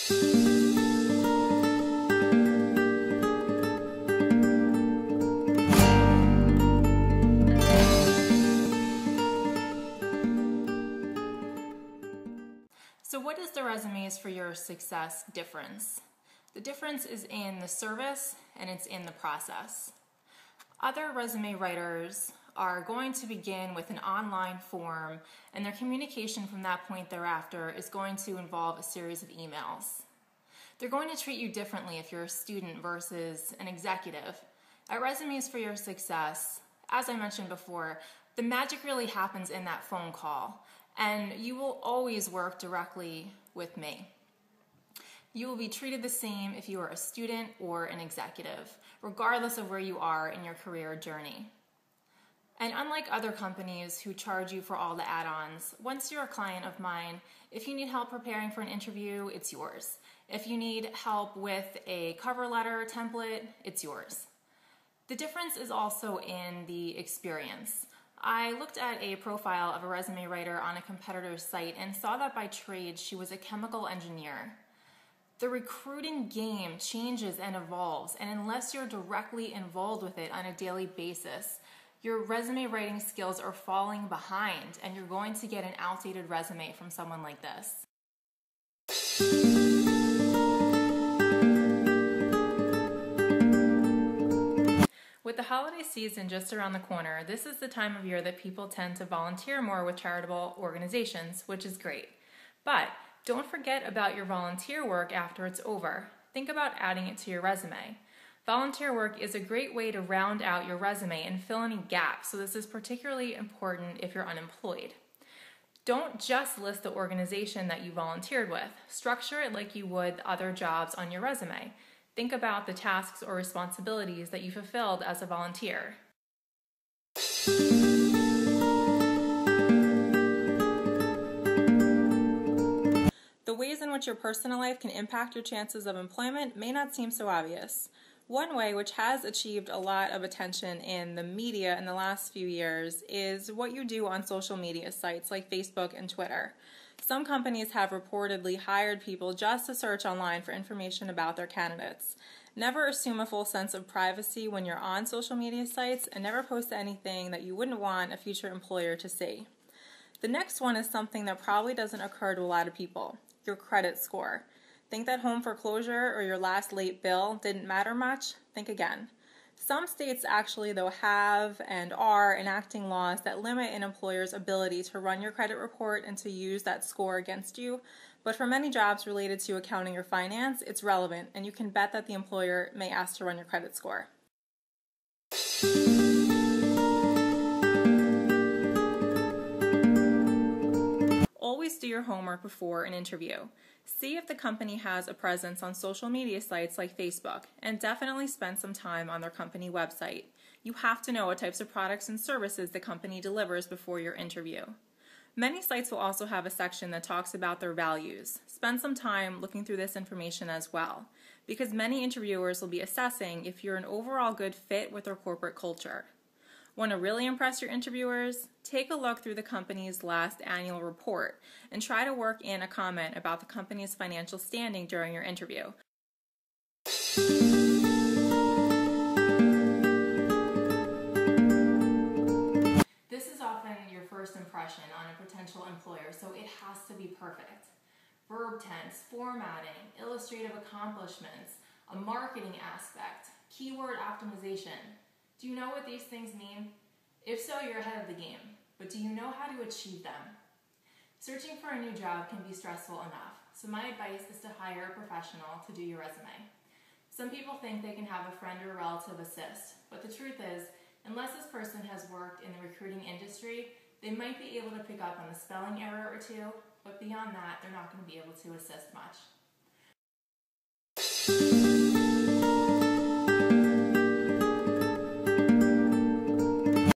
So what is the Resumes for Your Success difference? The difference is in the service and it's in the process. Other resume writers are going to begin with an online form, and their communication from that point thereafter is going to involve a series of emails. They're going to treat you differently if you're a student versus an executive. At Resumes for Your Success, as I mentioned before, the magic really happens in that phone call, and you will always work directly with me. You will be treated the same if you are a student or an executive, regardless of where you are in your career journey. And unlike other companies who charge you for all the add-ons, once you're a client of mine, if you need help preparing for an interview, it's yours. If you need help with a cover letter template, it's yours. The difference is also in the experience. I looked at a profile of a resume writer on a competitor's site and saw that by trade she was a chemical engineer. The recruiting game changes and evolves, and unless you're directly involved with it on a daily basis, your resume writing skills are falling behind, and you're going to get an outdated resume from someone like this. With the holiday season just around the corner, this is the time of year that people tend to volunteer more with charitable organizations, which is great. But don't forget about your volunteer work after it's over. Think about adding it to your resume. Volunteer work is a great way to round out your resume and fill any gaps, so this is particularly important if you're unemployed. Don't just list the organization that you volunteered with. Structure it like you would other jobs on your resume. Think about the tasks or responsibilities that you fulfilled as a volunteer. The ways in which your personal life can impact your chances of employment may not seem so obvious. One way, which has achieved a lot of attention in the media in the last few years, is what you do on social media sites like Facebook and Twitter. Some companies have reportedly hired people just to search online for information about their candidates. Never assume a full sense of privacy when you're on social media sites, and never post anything that you wouldn't want a future employer to see. The next one is something that probably doesn't occur to a lot of people: your credit score. Think that home foreclosure or your last late bill didn't matter much? Think again. Some states actually, though, have and are enacting laws that limit an employer's ability to run your credit report and to use that score against you. But for many jobs related to accounting or finance, it's relevant, and you can bet that the employer may ask to run your credit score. Always do your homework before an interview. See if the company has a presence on social media sites like Facebook, and definitely spend some time on their company website. You have to know what types of products and services the company delivers before your interview. Many sites will also have a section that talks about their values. Spend some time looking through this information as well, because many interviewers will be assessing if you're an overall good fit with their corporate culture. Want to really impress your interviewers? Take a look through the company's last annual report and try to work in a comment about the company's financial standing during your interview. This is often your first impression on a potential employer, so it has to be perfect. Verb tense, formatting, illustrative accomplishments, a marketing aspect, keyword optimization. Do you know what these things mean? If so, you're ahead of the game. But do you know how to achieve them? Searching for a new job can be stressful enough, so my advice is to hire a professional to do your resume. Some people think they can have a friend or a relative assist, but the truth is, unless this person has worked in the recruiting industry, they might be able to pick up on a spelling error or two, but beyond that, they're not going to be able to assist much.